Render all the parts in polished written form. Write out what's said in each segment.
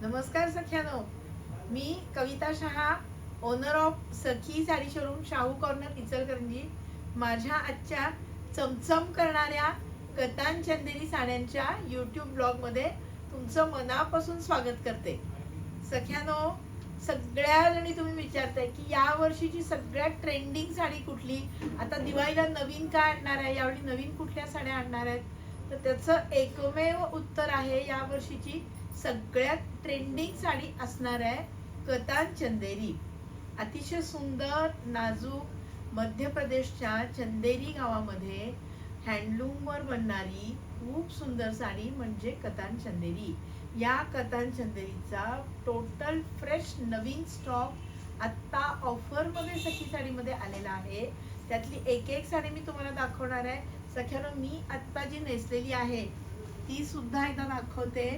नमस्कार सख्यानो, मी Kavita Shah, owner of Sakhi sari showroom, Shahu corner, Ichalkaranji. माझ्या आजच्या चमचम करणाऱ्या कतान चंदेरी साड्यांच्या यूट्यूब ब्लॉगमध्ये तुमचं मनापासून स्वागत करते. सख्यानो, सगळ्या जणी तुम्ही विचारताय की या वर्षीची सगळ्यात ट्रेंडिंग साडी कुठली, आता दिवाळीला नवीन काय आणणार आहे, यावेळी नवीन कुठल्या साड्या आणणार आहेत. तर त्याचं एकमेव उत्तर आहे, या वर्षीची सगळ्यात ट्रेंडिंग साडी असणार आहे कतान चंदेरी. अतिशय सुंदर नाजूक मध्य प्रदेशच्या चंदेरी गावामध्ये हँडलूमवर बनणारी खूप सुंदर साडी म्हणजे कतान चंदेरी. या कतान चंदेरीचा टोटल फ्रेश नवीन स्टॉक आत्ता ऑफरमध्ये सखी साडीमध्ये आलेला आहे. त्यातली एक एक साडी मी तुम्हाला दाखवणार आहे. सख्यानो, मी आत्ता जी नेसलेली आहे ती सुद्धा एकदा दाखवते.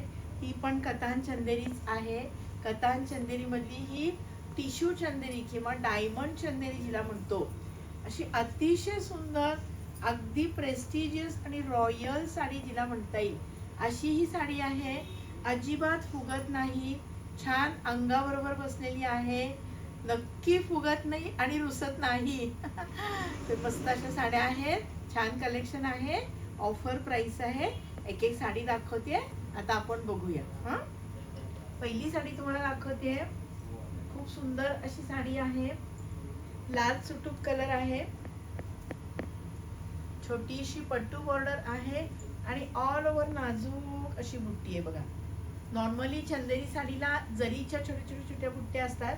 ही पण कतान चंदेरीच आहे. कतान चंदेरी मधली ही टिश्यू चंदेरी किंवा डायमंड चंदेरी जिला म्हणतो, अशी अतिशय सुंदर, अगदी प्रेस्टिजियस आणि रॉयल साडी जिला म्हणता येईल अशी ही साडी आहे. अजिबात फुगत नाही, छान अंगाबरोबर बसलेली आहे, नक्की फुगत नाही आणि रुसत नाही. ते मस्त अशा साड्या आहेत, छान कलेक्शन आहे, ऑफर प्राइस आहे. एक एक साडी दाखवते, आता आपण बघूया. पहिली साडी तुम्हाला दाखवते. खूप सुंदर अशी साडी आहे, लाल सुटूक कलर आहे, छोटीशी पट्टू बॉर्डर आहे आणि ऑल ओव्हर नाजूक अशी बुट्टी आहे बघा. नॉर्मली चंदेरी साडीला जरीच्या छोट्या छोट्या बुट्ट्या असतात,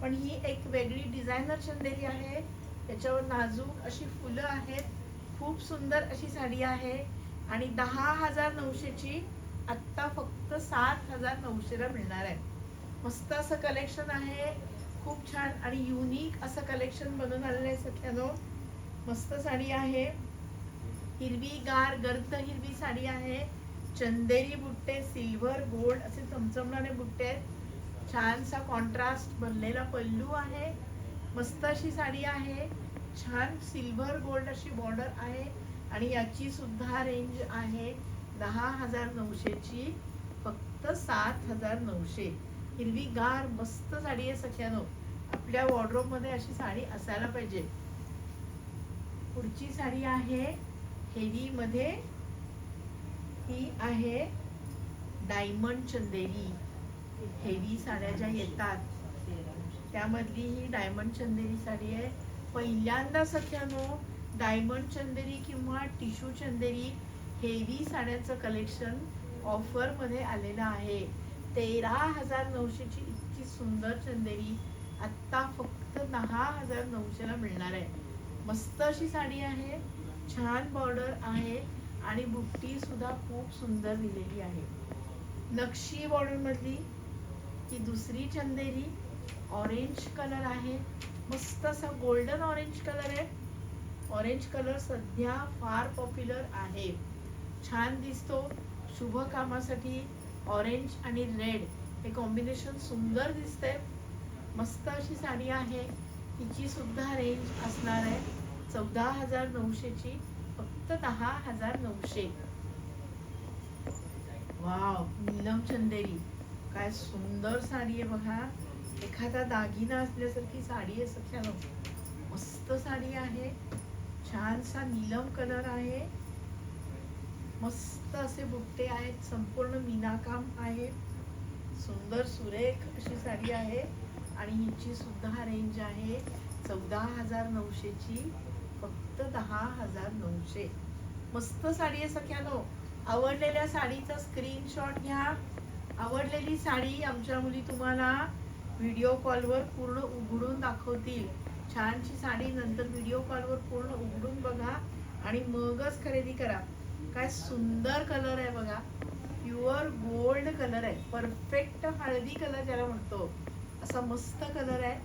पण ही एक वेगळी डिझायनर चंदेरी आहे. त्याच्यावर नाजूक अशी फुलं आहेत. खूप सुंदर अशी साडी आहे आणि 10,900ची आत्ता फक्त 7,900ला मिळणार आहे. मस्त असं कलेक्शन आहे, खूप छान आणि युनिक असं कलेक्शन बनवून आलेलं आहे सख्यानो. मस्त साडी आहे, हिरवी गार गर्द हिरवी साडी आहे. चंदेरी बुट्टे, सिल्वर गोल्ड असे चमचमणारे बुट्टे आहेत. छानसा कॉन्ट्रास्ट बनलेला पल्लू आहे. मस्त अशी साडी आहे, छान सिल्वर गोल्ड अशी बॉर्डर आहे आणि याची सुद्धा रेंज आहे 10,900ची फक्त 7,900. हिरवी गार मस्त साडी आहे सख्यानो, आपल्या वॉर्डरोब मध्ये अशी साडी असायला पाहिजे. पुढची साडी आहे हेवी मध्ये, ही आहे डायमंड चंदेरी. हेवी साड्या ज्या येतात त्यामधली ही डायमंड चंदेरी साडी आहे. पहिल्यांदा सख्यानो डायमंड चंदेरी किंवा टिश्यू चंदेरी हेवी साड्यांचं कलेक्शन ऑफर मध्ये आलेलं आहे. 13,900ची इतकी सुंदर चंदेरी आत्ता फक्त 10,900ला मिळणार आहे. मस्त अशी साडी आहे, छान बॉर्डर आहे आणि बुट्टी सुद्धा खूप सुंदर दिलेली आहे. नक्षी बॉर्डर मधली ही दुसरी चंदेरी. ऑरेंज कलर आहे, मस्त असा गोल्डन ऑरेंज कलर आहे. ऑरेंज कलर सध्या फार पॉप्युलर आहे, छान दिसतो. शुभ कामासाठी ऑरेंज आणि रेड हे कॉम्बिनेशन सुंदर दिसतंय. मस्त अशी साडी आहे, हिची सुद्धा रेंज असणार आहे 14,900ची फक्त 10,900. वाव, नीलम चंदेरी, काय सुंदर साडी आहे बघा. एखादा दागिना असल्यासारखी साडी आहे सख्यानो. मस्त साडी आहे, छानसा नीलम कलर आहे, मस्त असे बुट्टे आहेत, संपूर्ण मीनाकाम आहे, सुंदर सुरेख अशी साडी आहे आणि हिची सुद्धा रेंज आहे 14,900ची फक्त 10,900. मस्त साडी आहे सख्यानो. आवडलेल्या साडीचा स्क्रीनशॉट घ्या. आवडलेली साडी आमच्या मुली तुम्हाला व्हिडिओ कॉलवर पूर्ण उघडून दाखवतील. छानशी साडी नंतर व्हिडिओ कॉलवर पूर्ण उघडून बघा आणि मगच खरेदी करा. काय सुंदर कलर आहे बघा, प्युअर गोल्ड कलर आहे, परफेक्ट हळदी कलर ज्याला म्हणतो असा मस्त कलर आहे.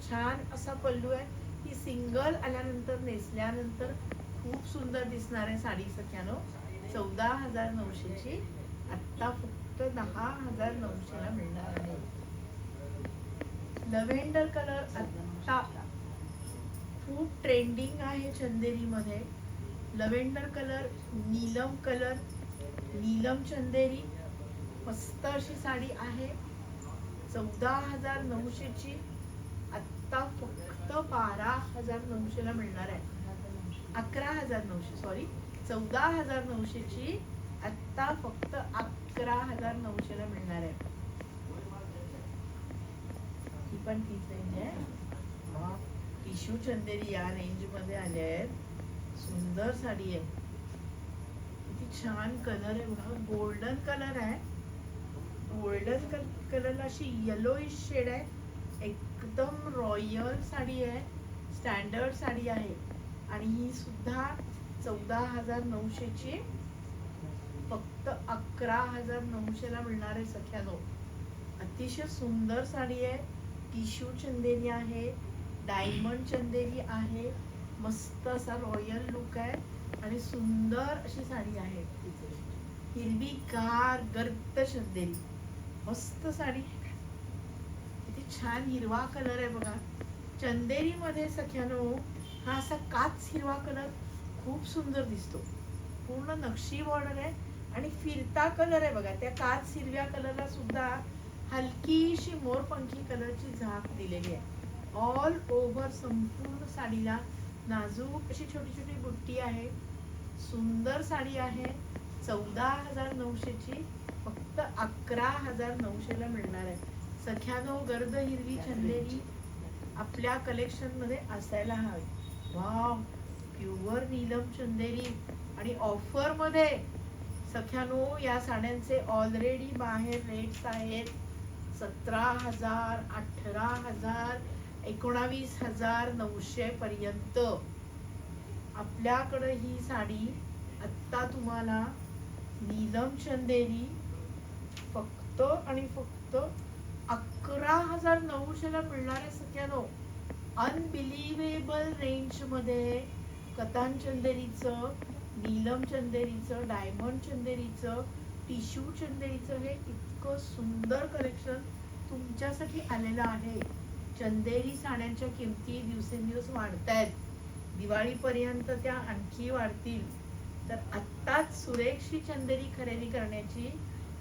छान असा पल्लू आहे. ही सिंगल आल्यानंतर नेसल्यानंतर खूप सुंदर दिसणार आहे साडी सख्यानो. 14,900ची आत्ता फक्त 10,900ला मिळणार आहे. लव्हेंडर कलर आत्ता खूप ट्रेंडिंग आहे चंदेरी मध्ये. लव्हेंडर कलर, नीलम कलर, नीलम चंदेरी, मस्त अशी साडी आहे. 14,900 ची आत्ता फक्त 12,900 ला मिळणार आहे. 11,900 सॉरी, 14,900 ची आत्ता फक्त 11,900 ला मिळणार आहे. ही पण तीच रेंज आहे. टिश्यू चंदेरी या रेंज मध्ये आले आहेत. सुंदर साडी आहे. किती छान कलर आहे बघा. गोल्डन कलर आहे. गोल्डन कलरला अशी येलोइश शेड आहे. एकदम रॉयल साडी आहे. स्टँडर्ड साडी आहे आणि ही सुद्धा 14,900 ची फक्त 11,900 ला मिळणार आहे सख्यानो. अतिशय सुंदर साडी आहे. टिश्यू चंदेरी आहे, डायमंड चंदेरी आहे. मस्त असा रॉयल लुक आहे आणि सुंदर अशी साडी आहे. हिरवीगार गर्द चंदेरी, मस्त साडी. किती छान हिरवा कलर आहे बघा. चंदेरी मध्ये सख्यानो हा असा काच हिरवा कलर खूप सुंदर दिसतो. पूर्ण नक्षी बॉर्डर आहे आणि फिरता कलर आहे बघा. त्या काच हिरव्या कलरला सुद्धा हलकीशी मोरपंखी कलरची झाक दिलेली आहे. ऑल ओव्हर संपूर्ण साडीला नाजूक अशी छोटी छोटी बुट्टी आहे. सुंदर साडी आहे. 14,900 ची फक्त 11,900 ला मिळणार आहे. सख्यानो, गर्द हिरवी चंदेरी आपल्या कलेक्शन मध्ये असायला हवी. वाव, प्युअर नीलम चंदेरी आणि ऑफर मध्ये सख्यानो या साड्यांचे ऑलरेडी बाहेर रेट्स आहेत 17,000, 18,000, 19,900 पर्यंत. आपल्याकडे ही साडी आत्ता तुम्हाला नीलम चंदेरी फक्त आणि फक्त 11,900 ला मिळणार आहे सख्यानो. अनबिलिव्हेबल रेंज मध्ये कतान चंदेरीचं, नीलम चंदेरीचं, डायमंड चंदेरीचं, टिश्यू चंदेरीचं हे इतकं सुंदर कलेक्शन तुमच्यासाठी आलेलं आहे. चंदेरी साड्यांच्या किमती दिवसेंदिवस वाढतायत. दिवाळीपर्यंत त्या आणखी वाढतील. तर आत्ताच सुरेखशी चंदेरी खरेदी करण्याची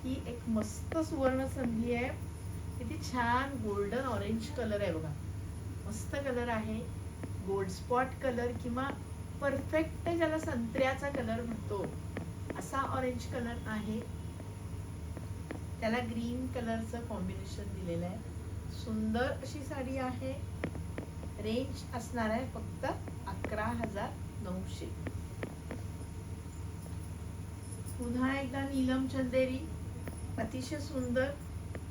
ही एक मस्त सुवर्ण संधी आहे. किती छान गोल्डन ऑरेंज कलर आहे बघा. मस्त कलर आहे. गोल्ड स्पॉट कलर किंवा परफेक्ट ज्याला संत्र्याचा कलर म्हणतो असा ऑरेंज कलर आहे. त्याला ग्रीन कलरचं कॉम्बिनेशन दिलेलं आहे. सुंदर अशी साडी आहे. रेंज असणार आहे फक्त 11,900. पुन्हा एकदा नीलम चंदेरी, अतिशय सुंदर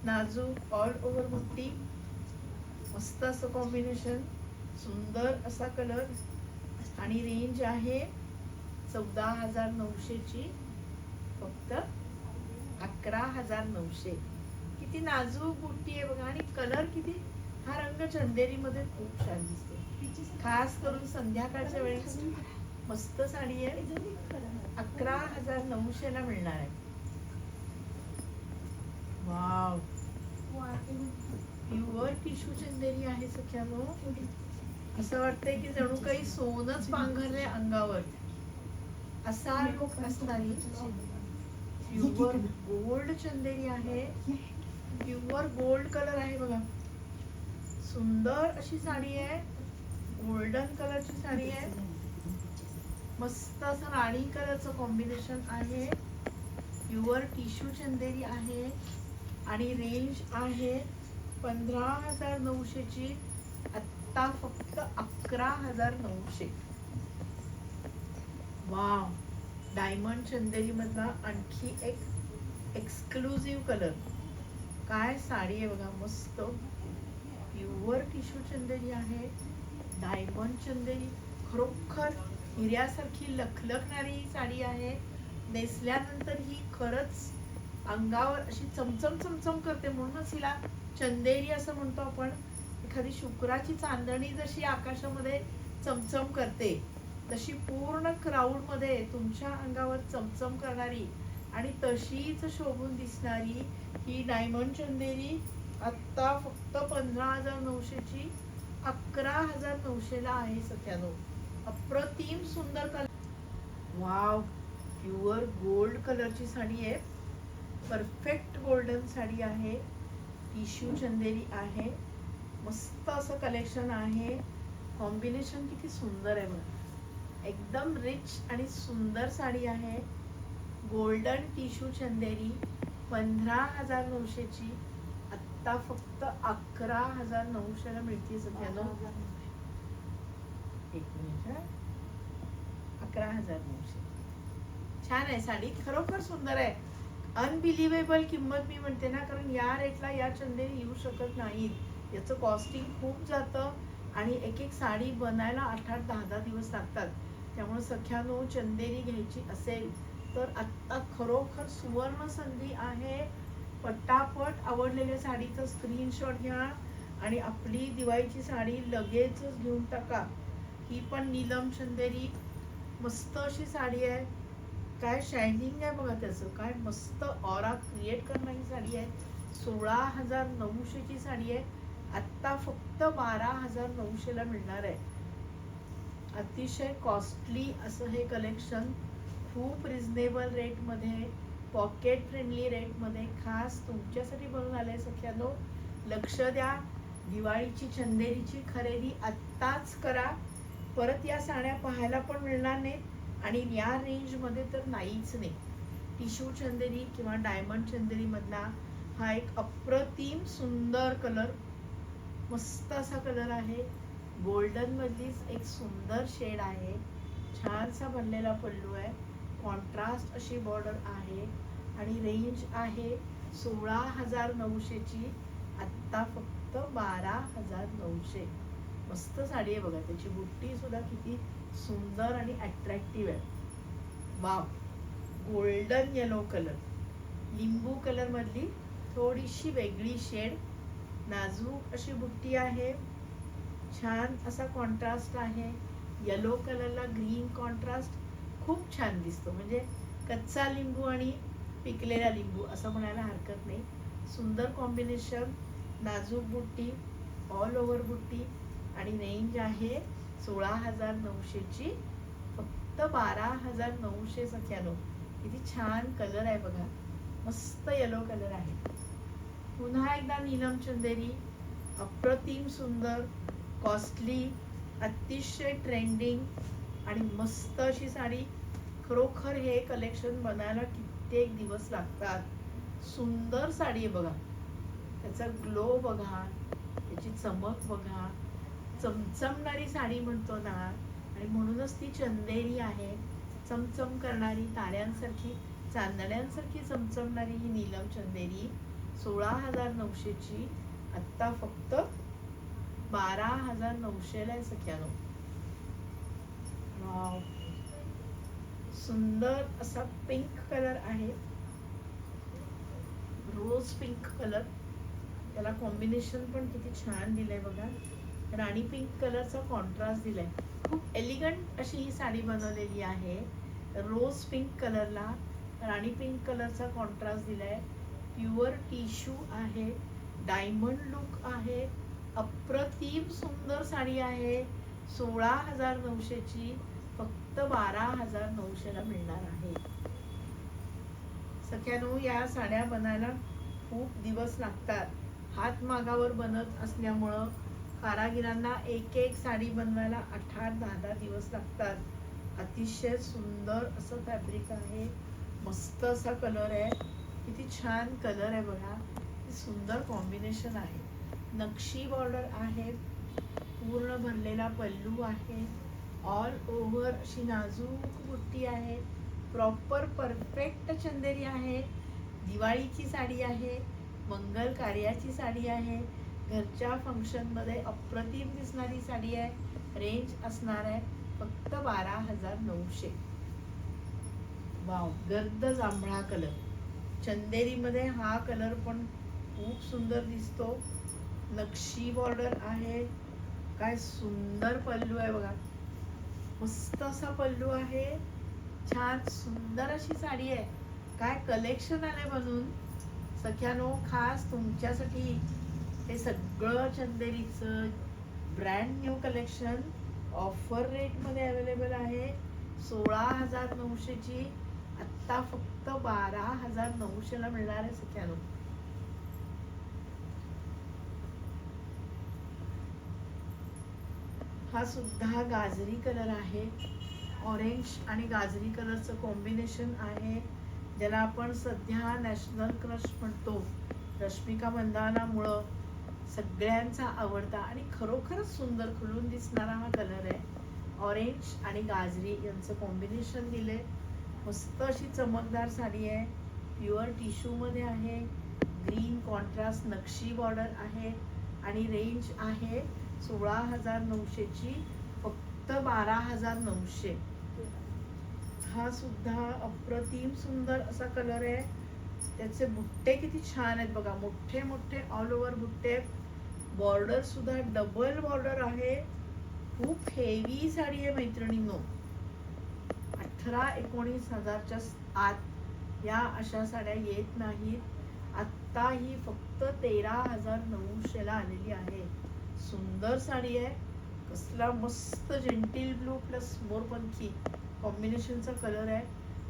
नाजूक ऑल ओव्हर बुट्टी, मस्त असं कॉम्बिनेशन, सुंदर असा कलर आणि रेंज आहे 14,900 ची फक्त 11,900. किती नाजूक बुट्टी आहे बघा आणि कलर किती. हा रंग चंदेरी मध्ये खूप छान दिसतो. खास करून संध्याकाळच्या वेळेस मस्त साडी आहे. 11,900 ला मिळणार आहे. वाव, प्युअर टिश्यू चंदेरी आहे सख्यानो. असं वाटतंय की जणू काही सोनच पांघरले अंगावर असा लुक असणारी प्युअर गोल्ड चंदेरी आहे. प्युअर गोल्ड कलर आहे बघा. सुंदर अशी साडी आहे. गोल्डन कलरची साडी आहे. मस्त असं राणी कलरचं कॉम्बिनेशन आहे. प्युअर टिश्यू चंदेरी आहे आणि रेंज आहे 15,900 ची आत्ता फक्त 11,900. वाव, डायमंड चंदेरी मधला आणखी एक एक्सक्लुझिव्ह कलर. काय साडी आहे बघा. मस्त प्युअर टिश्यू चंदेरी आहे. डायमंड चंदेरी, खरोखर हिऱ्यासारखी लखलखणारी साडी आहे. नेसल्यानंतर ही खरंच अंगावर अशी चमचम चमचम करते. म्हणूनच हिला चंदेरी असं म्हणतो आपण. एखादी शुक्राची चांदणी जशी आकाशामध्ये चमचम करते तशी पूर्ण क्राऊड मध्ये तुमच्या अंगावर चमचम करणारी आणि तशीच शोभून दिसणारी ही डायमंड चंदेरी आत्ता फक्त 15,900 ची 11,900 ला आहे सख्यानो. अप्रतिम सुंदर कलर. वाव, प्युअर गोल्ड कलरची साडी आहे. परफेक्ट गोल्डन साडी आहे. टिश्यू चंदेरी आहे. मस्त असं कलेक्शन आहे. कॉम्बिनेशन किती सुंदर आहे बघा. एकदम रिच आणि सुंदर साडी आहे. गोल्डन टिश्यू चंदेरी 15,900 ची. आत्ता फक्त 11,900 ला मिळते सध्याला. एक मिनिट. 11,900. छान आहे साडी, खरोखर सुंदर आहे. अनबिलिव्हेबल किंमत मी म्हणते ना, कारण या रेटला या चंदेरी येऊ शकत नाहीत. याचं कॉस्टिंग खूप जातं आणि एक एक साडी बनायला 8-8, 10-10 दिवस लागतात. त्यामुळे सख्यानो, चंदेरी घ्यायची असेल तर आत्ता खरोखर सुवर्ण संधी आहे. पटापट आवडलेल्या साडीचं स्क्रीनशॉट घ्या आणि आपली दिवाळीची साडी लगेचच घेऊन टाका. ही पण नीलम चंदेरी मस्त अशी साडी आहे. काय शायनिंग आहे बघा त्याचं, काय मस्त ऑरा क्रिएट करणारी साडी आहे. 16,900 ची साडी आहे. आत्ता फक्त 12,900 ला मिळणार आहे. अतिशय कॉस्टली असं हे कलेक्शन, खूप रिझनेबल रेटमध्ये, पॉकेट फ्रेंडली रेटमध्ये खास तुमच्यासाठी बनवून आले सख्यानो. लक्ष द्या, दिवाळीची चंदेरीची खरेदी आत्ताच करा. परत या साड्या पाहायला पण मिळणार नाहीत आणि या रेंजमध्ये तर नाहीच नाही. टिश्यू चंदेरी किंवा डायमंड चंदेरी मधला हा एक अप्रतिम सुंदर कलर, मस्त असा कलर आहे. गोल्डन मधलीच एक सुंदर शेड आहे. छानसा बनलेला पल्लू आहे. कॉन्ट्रास्ट अशी बॉर्डर आहे आणि रेंज आहे 16,900 ची. आत्ता फक्त 12,900. मस्त साडी आहे बघा. त्याची बुट्टी सुद्धा किती सुंदर आणि अट्रॅक्टिव्ह आहे. वाव. गोल्डन येलो कलर, लिंबू कलर मधली थोडीशी वेगळी शेड, नाजूक अशी बुट्टी आहे. छान असा कॉन्ट्रास्ट आहे. येलो कलरला ग्रीन कॉन्ट्रास्ट खूप छान दिसतो. म्हणजे कच्चा लिंबू आणि पिकलेला लिंबू असं म्हणायला हरकत नाही. सुंदर कॉम्बिनेशन. नाजूक बुट्टी, ऑल ओव्हर बुट्टी आणि रेंज आहे 16,900 ची. फक्त 12,900 सख्यानो. किती छान कलर आहे बघा. मस्त येलो कलर आहे. पुन्हा एकदा नीलम चंदेरी, अप्रतिम सुंदर, कॉस्टली, अतिशय ट्रेंडिंग आणि मस्त अशी साडी. खरोखर हे कलेक्शन बनायला कित्येक दिवस लागतात. सुंदर साडी आहे बघा. त्याचा ग्लो बघा, त्याची चमक बघा. चमचमणारी साडी म्हणतो ना, आणि म्हणूनच ती चंदेरी आहे. चमचम करणारी, ताऱ्यांसारखी, चांदण्यांसारखी चमचमणारी ही नीलम चंदेरी 16,900 ची. आत्ता फक्त 12,900 ला आहे सख्यानो. वाव. सुंदर असा पिंक कलर आहे, रोज पिंक कलर. त्याला कॉम्बिनेशन पण किती छान दिलंय बघा. राणी पिंक कलरचा कॉन्ट्रास्ट दिलाय. खूप एलिगंट अशी ही साडी बनवलेली आहे. रोज पिंक कलरला राणी पिंक कलरचा कॉन्ट्रास्ट दिलाय. प्युअर टिश्यू आहे. डायमंड लुक आहे. अप्रतिम सुंदर साडी आहे. 16,900 ची. फक्त 12,900 ला मिळणार आहे. सख्यानो, या साड्या बनायला खूप दिवस लागतात. हातमागावर बनत असल्यामुळं कारागिरांना एक एक साडी बनवायला 8-8, 10-10 दिवस लागतात. अतिशय सुंदर असं फॅब्रिक आहे. मस्त असा कलर आहे. किती छान कलर आहे बघा. सुंदर कॉम्बिनेशन आहे. नक्षी बॉर्डर आहे. पूर्ण भरलेला पल्लू आहे. ऑल ओव्हर अशी नाजूक बुट्टी आहे. प्रॉपर परफेक्ट चंदेरी आहे. दिवाळीची साडी आहे. मंगल कार्याची साडी आहे. घरच्या फंक्शन मध्ये अप्रतिम दिसणारी साडी आहे. रेंज असणार आहे फक्त 12,900. वाव. गर्द जांभळा कलर. चंदेरी मध्ये हा कलर पण खूप सुंदर दिसतो. नक्षी बॉर्डर आहे. काय सुंदर पल्लू आहे बघा. मस्त असा पल्लू आहे. छान सुंदर अशी साडी आहे. काय कलेक्शन आलंय बनून सख्यानो. खास तुमच्यासाठी हे सगळं चंदेरीचं brand new collection offer rate मध्ये अवेलेबल आहे. 16,900 ची. आत्ता फक्त 12,900 ला मिळणार आहे सख्यानो. हा सुद्धा गाजरी कलर आहे. ऑरेंज आणि गाजरी कलरचं कॉम्बिनेशन आहे, ज्याला आपण सध्या नॅशनल क्रश म्हणतो. रश्मिका मंदानामुळं सगळ्यांचा आवडता आणि खरोखरच सुंदर खुलून दिसणारा हा कलर आहे. ऑरेंज आणि गाजरी यांचं कॉम्बिनेशन दिले. मस्त अशी चमकदार साडी आहे. प्युअर टिश्यूमध्ये आहे. ग्रीन कॉन्ट्रास्ट नक्षी बॉर्डर आहे आणि रेंज आहे 16,900ची, फक्त 12,900. हा सुद्धा अप्रतिम सुंदर असा कलर आहे. त्याचे बुट्टे किती छान आहेत बघा, मोठे मोठे ऑल ओव्हर बुट्टे. बॉर्डर सुद्धा डबल बॉर्डर आहे. खूप हेवी साडी आहे मैत्रिणींनो. 18-19 हजारच्या आत या अशा साड्या येत नाहीत. आत्ता ही फक्त 13,900ला आलेली आहे. सुंदर साडी आहे. कसला मस्त जेंटिल ब्लू प्लस मोरपंखी कॉम्बिनेशनचा कलर आहे.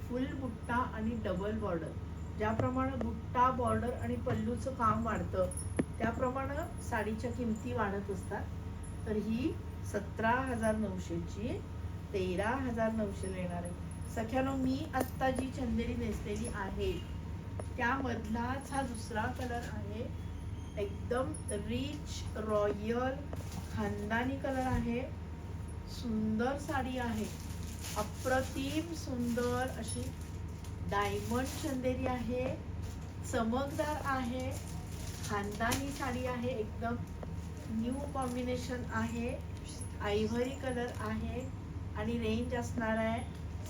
फुल बुट्टा आणि डबल बॉर्डर. ज्याप्रमाणे बुट्टा बॉर्डर आणि पल्लूचं काम वाढतं, त्याप्रमाणे साडीच्या किमती वाढत असतात. तर ही 17,900ची 13,900ला येणार आहे. सख्यानो, मी आत्ता जी चंदेरी नेसलेली आहे त्यामधलाच हा दुसरा कलर आहे. एकदम रिच रॉयल खानदानी कलर आहे. सुंदर साडी आहे. अप्रतिम सुंदर अशी डायमंड चंदेरी आहे. चमकदार आहे. खानदानी साडी आहे. एकदम न्यू कॉम्बिनेशन आहे. आयव्हरी कलर आहे आणि रेंज असणार आहे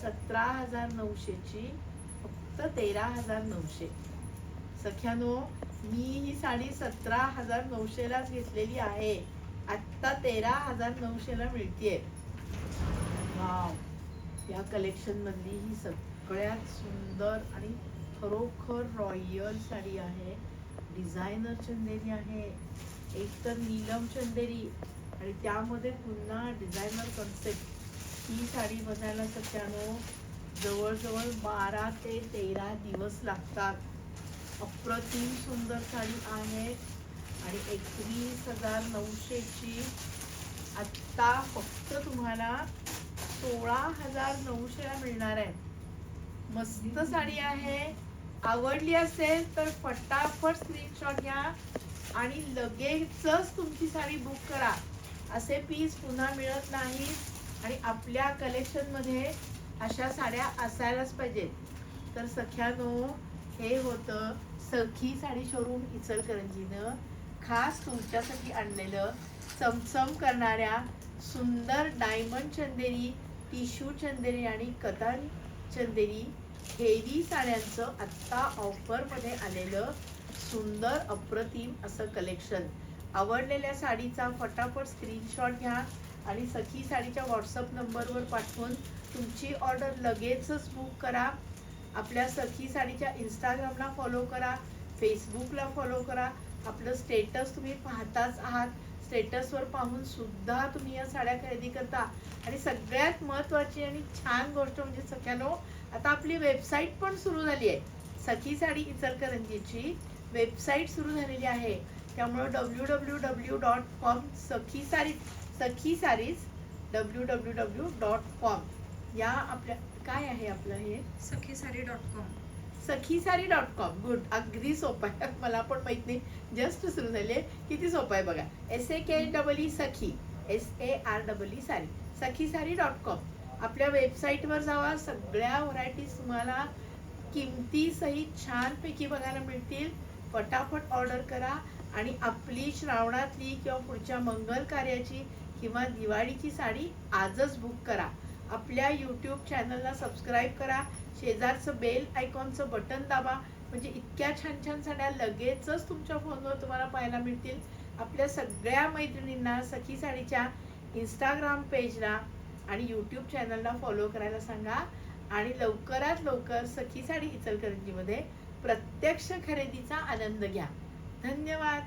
17,900ची, फक्त 13,900. सख्यानो, मी ही साडी 17,900लाच घेतलेली आहे. आत्ता 13,900ला मिळतीये. वाव, या कलेक्शन मधली ही सगळ्यात सुंदर आणि खरोखर रॉयल साडी आहे. डिझायनर चंदेरी आहे. एक तर नीलम चंदेरी आणि त्यामध्ये पुन्हा डिझायनर कॉन्सेप्ट. ही साडी बघायला सख्यानो जवळजवळ 12 ते 13 दिवस लागतात. अप्रतिम सुंदर साडी आहे आणि 21,900ची आत्ता फक्त तुम्हाला 16,900ला मिळणार आहे. मस्त साडी आहे. आवडली असेल तर फटाफट स्क्रीनशॉट घ्या आणि लगेचच तुमची साडी बुक करा. असे पीस पुन्हा मिळत नाहीत आणि आपल्या कलेक्शनमध्ये अशा साड्या असायलाच पाहिजेत. तर सख्यानो, हे होतं सखी साडी शोरूम इचलकरंजीनं खास तुमच्यासाठी आणलेलं चमचम करणाऱ्या सुंदर डायमंड चंदेरी, टिश्यू चंदेरी आणि कतान चंदेरी हेवी साड्यांचं आत्ता ऑफरमध्ये आलेलं सुंदर अप्रतिम असं कलेक्शन. आवडलेल्या साडीचा फटाफट स्क्रीनशॉट घ्या आणि सखी साडीच्या व्हॉट्सअप नंबरवर पाठवून तुमची ऑर्डर लगेचच बुक करा. आपल्या सखी साडीच्या इंस्टाग्रामला फॉलो करा, फेसबुकला फॉलो करा. आपलं स्टेटस तुम्ही पाहताच आहात. स्टेटसवर पाहून सुद्धा तुम्ही या साड्या खरेदी करता. आणि सगळ्यात महत्त्वाची आणि छान गोष्ट म्हणजे सख्यानो, आता आपली वेबसाईट पण सुरू झाली आहे. सखी साडी इचलकरंजीची वेबसाईट सुरू झालेली आहे. त्यामुळं www.com सखी सारीज www.com या आपल्या काय आहे आपलं हे सखीसारी.com. गुड, अगदी सोपं आहे. मला पण माहित नाही, जस्ट सुरू झाली आहे. किती सोपं आहे बघा. SAKEE सखी SAREE सारी सखीसारी.com. आपल्या वेबसाईटवर जावा. सगळ्या व्हरायटीज तुम्हाला किमतीसहित छानपैकी बघायला मिळतील. फटाफट ऑर्डर करा आणि आपली श्रावणातली किंवा पुढच्या मंगल कार्याची किंवा दिवाळीची साडी आजच बुक करा. आपल्या यूट्यूब चॅनलला सबस्क्राईब करा. शेजारचं बेल आयकॉनचं बटन दाबा, म्हणजे इतक्या छान छान साड्या लगेचच तुमच्या फोनवर तुम्हाला पाहायला मिळतील. आपल्या सगळ्या मैत्रिणींना सखी साडीच्या इंस्टाग्राम पेजला आणि यूट्यूब चॅनलला फॉलो करायला सांगा. आणि लवकरात लवकर सखी साडी इचलकरंजीमध्ये प्रत्यक्ष खरेदीचा आनंद घ्या. धन्यवाद.